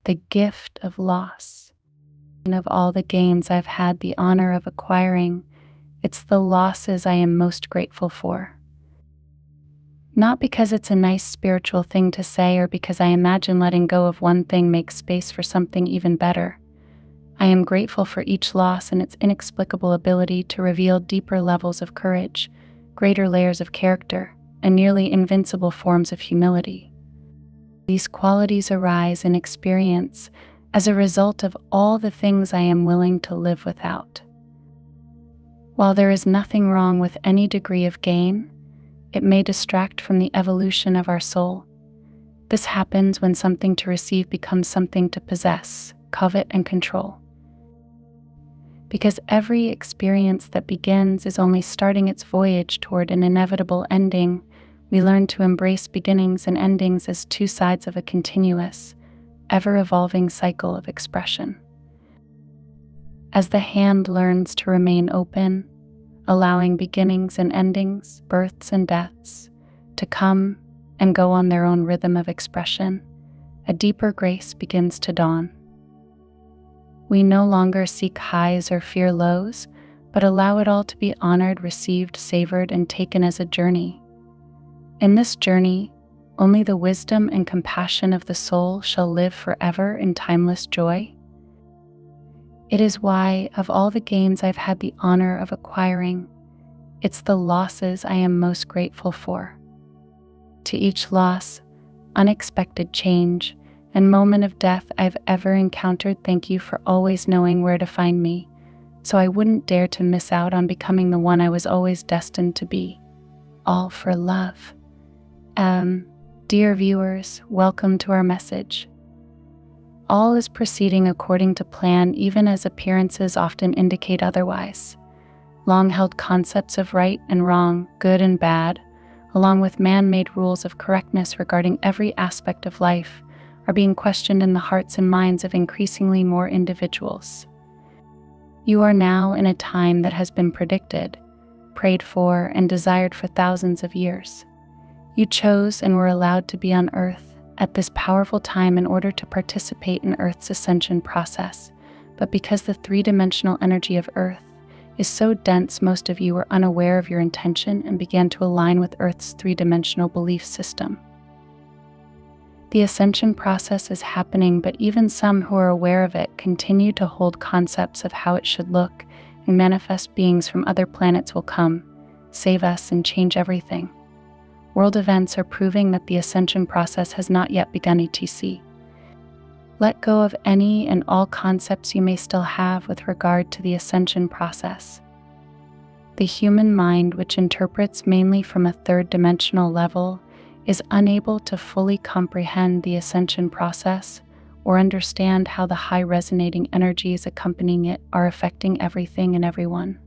the gift of loss. And of all the gains I've had the honor of acquiring, it's the losses I am most grateful for. Not because it's a nice spiritual thing to say or because I imagine letting go of one thing makes space for something even better. I am grateful for each loss and its inexplicable ability to reveal deeper levels of courage, greater layers of character, and nearly invincible forms of humility. These qualities arise in experience as a result of all the things I am willing to live without. While there is nothing wrong with any degree of gain, it may distract from the evolution of our soul. This happens when something to receive becomes something to possess, covet, and control. Because every experience that begins is only starting its voyage toward an inevitable ending, we learn to embrace beginnings and endings as two sides of a continuous, ever-evolving cycle of expression. As the hand learns to remain open, allowing beginnings and endings, births and deaths, to come and go on their own rhythm of expression, a deeper grace begins to dawn. We no longer seek highs or fear lows, but allow it all to be honored, received, savored, and taken as a journey. In this journey, only the wisdom and compassion of the soul shall live forever in timeless joy. It is why, of all the gains I've had the honor of acquiring, it's the losses I am most grateful for. To each loss, unexpected change, and moment of death I've ever encountered, thank you for always knowing where to find me, so I wouldn't dare to miss out on becoming the one I was always destined to be. All for love. Dear viewers, welcome to our message. All is proceeding according to plan, even as appearances often indicate otherwise. Long-held concepts of right and wrong, good and bad, along with man-made rules of correctness regarding every aspect of life, are being questioned in the hearts and minds of increasingly more individuals. You are now in a time that has been predicted, prayed for, and desired for thousands of years. You chose and were allowed to be on Earth at this powerful time in order to participate in Earth's ascension process, but because the three-dimensional energy of Earth is so dense, most of you were unaware of your intention and began to align with Earth's three-dimensional belief system. The ascension process is happening, but even some who are aware of it continue to hold concepts of how it should look, and manifest beings from other planets will come, save us, and change everything. World events are proving that the ascension process has not yet begun, etc. Let go of any and all concepts you may still have with regard to the ascension process. The human mind, which interprets mainly from a third-dimensional level, is unable to fully comprehend the ascension process or understand how the high resonating energies accompanying it are affecting everything and everyone.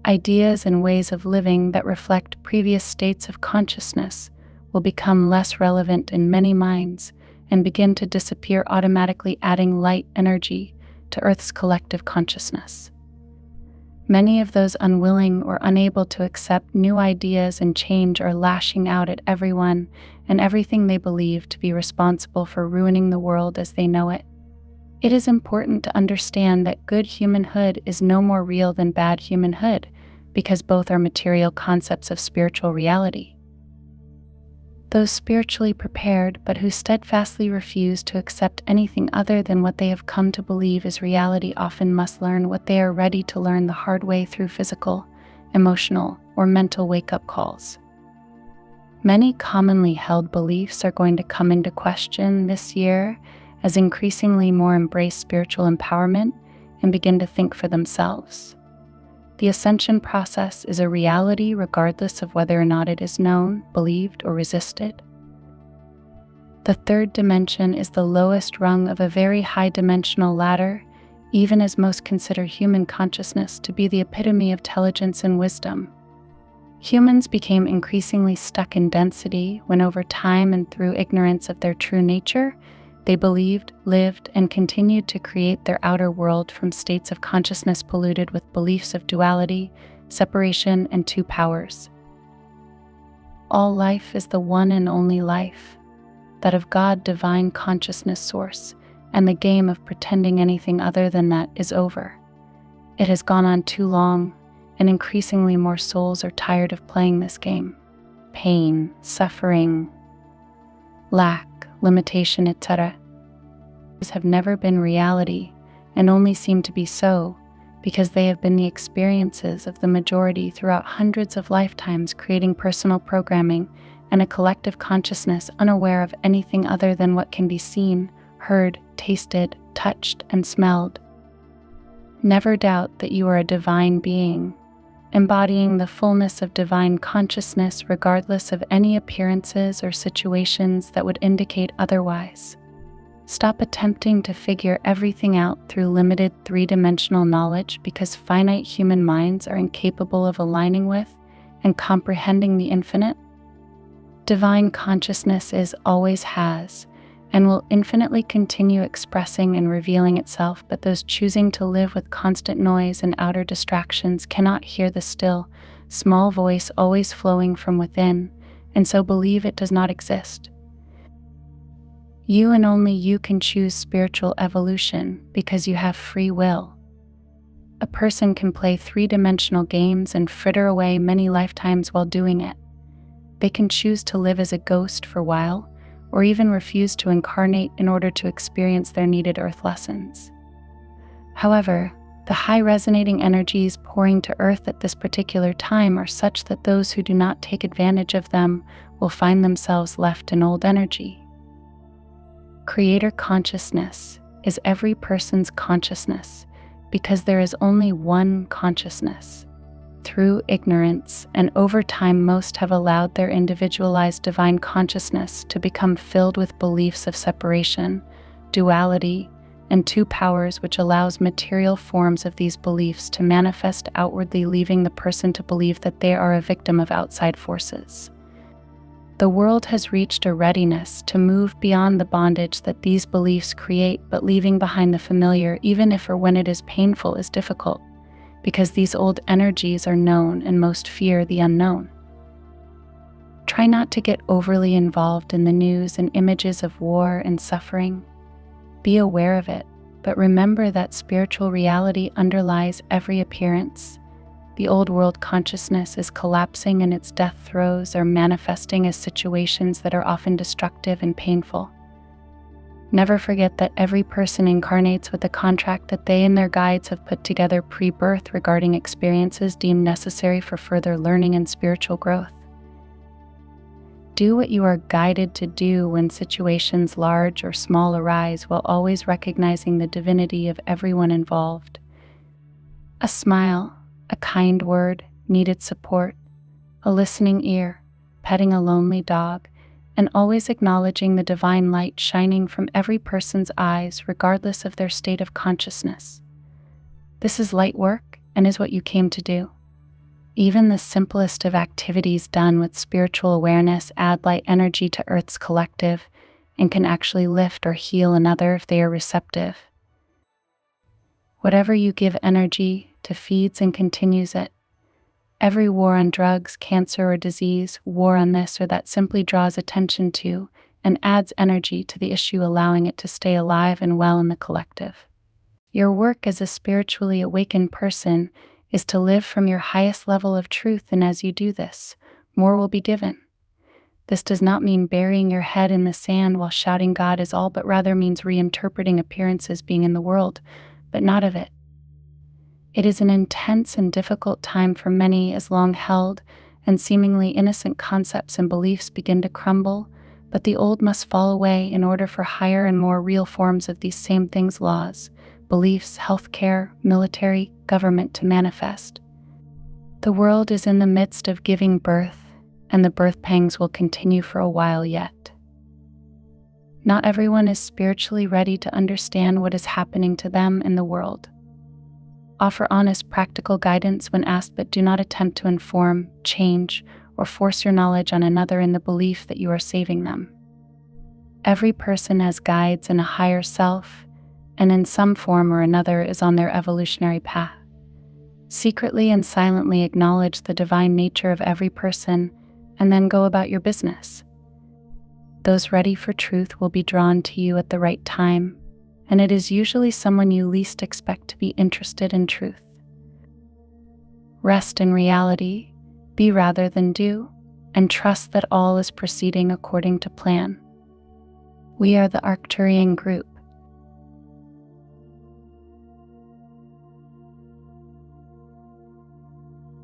Ideas and ways of living that reflect previous states of consciousness will become less relevant in many minds and begin to disappear, automatically adding light energy to Earth's collective consciousness. Many of those unwilling or unable to accept new ideas and change are lashing out at everyone and everything they believe to be responsible for ruining the world as they know it. It is important to understand that good humanhood is no more real than bad humanhood, because both are material concepts of spiritual reality. Those spiritually prepared but who steadfastly refuse to accept anything other than what they have come to believe is reality often must learn what they are ready to learn the hard way through physical, emotional, or mental wake-up calls. Many commonly held beliefs are going to come into question this year as increasingly more embrace spiritual empowerment and begin to think for themselves. The ascension process is a reality regardless of whether or not it is known, believed, or resisted. The third dimension is the lowest rung of a very high dimensional ladder, even as most consider human consciousness to be the epitome of intelligence and wisdom. Humans became increasingly stuck in density when over time and through ignorance of their true nature, they believed, lived, and continued to create their outer world from states of consciousness polluted with beliefs of duality, separation, and two powers. All life is the one and only life. that of God, divine consciousness source, and the game of pretending anything other than that is over. It has gone on too long, and increasingly more souls are tired of playing this game. Pain, suffering, lack, limitation, etc. have never been reality and only seem to be so because they have been the experiences of the majority throughout hundreds of lifetimes, creating personal programming and a collective consciousness unaware of anything other than what can be seen, heard, tasted, touched, and smelled. Never doubt that you are a divine being, embodying the fullness of divine consciousness regardless of any appearances or situations that would indicate otherwise. Stop attempting to figure everything out through limited three-dimensional knowledge because finite human minds are incapable of aligning with and comprehending the infinite. Divine consciousness is, always has, and will infinitely continue expressing and revealing itself, but those choosing to live with constant noise and outer distractions cannot hear the still, small voice always flowing from within, and so believe it does not exist. You and only you can choose spiritual evolution because you have free will. A person can play three-dimensional games and fritter away many lifetimes while doing it. They can choose to live as a ghost for a while, or even refuse to incarnate in order to experience their needed earth lessons. However, the high resonating energies pouring to earth at this particular time are such that those who do not take advantage of them will find themselves left in old energy. Creator consciousness is every person's consciousness because there is only one consciousness. Through ignorance and over time, most have allowed their individualized divine consciousness to become filled with beliefs of separation, duality, and two powers, which allows material forms of these beliefs to manifest outwardly, leaving the person to believe that they are a victim of outside forces. The world has reached a readiness to move beyond the bondage that these beliefs create, but leaving behind the familiar, even if or when it is painful, is difficult, because these old energies are known and most fear the unknown. Try not to get overly involved in the news and images of war and suffering. Be aware of it, but remember that spiritual reality underlies every appearance. The old world consciousness is collapsing and its death throes are manifesting as situations that are often destructive and painful. Never forget that every person incarnates with a contract that they and their guides have put together pre-birth regarding experiences deemed necessary for further learning and spiritual growth. Do what you are guided to do when situations large or small arise, while always recognizing the divinity of everyone involved. A smile, a kind word, needed support, a listening ear, petting a lonely dog, and always acknowledging the divine light shining from every person's eyes regardless of their state of consciousness. This is light work and is what you came to do. Even the simplest of activities done with spiritual awareness add light energy to Earth's collective and can actually lift or heal another if they are receptive. Whatever you give energy to feeds and continues it. Every war on drugs, cancer, or disease, war on this or that simply draws attention to and adds energy to the issue, allowing it to stay alive and well in the collective. Your work as a spiritually awakened person is to live from your highest level of truth, and as you do this, more will be given. This does not mean burying your head in the sand while shouting God is all, but rather means reinterpreting appearances being in the world, but not of it. It is an intense and difficult time for many as long-held and seemingly innocent concepts and beliefs begin to crumble, but the old must fall away in order for higher and more real forms of these same things, laws, beliefs, healthcare, military, government to manifest. The world is in the midst of giving birth, and the birth pangs will continue for a while yet. Not everyone is spiritually ready to understand what is happening to them in the world. Offer honest, practical guidance when asked, but do not attempt to inform, change, or force your knowledge on another in the belief that you are saving them. Every person has guides and a higher self, and in some form or another is on their evolutionary path. Secretly and silently acknowledge the divine nature of every person, and then go about your business. Those ready for truth will be drawn to you at the right time, and it is usually someone you least expect to be interested in truth. Rest in reality, be rather than do, and trust that all is proceeding according to plan. We are the Arcturian group,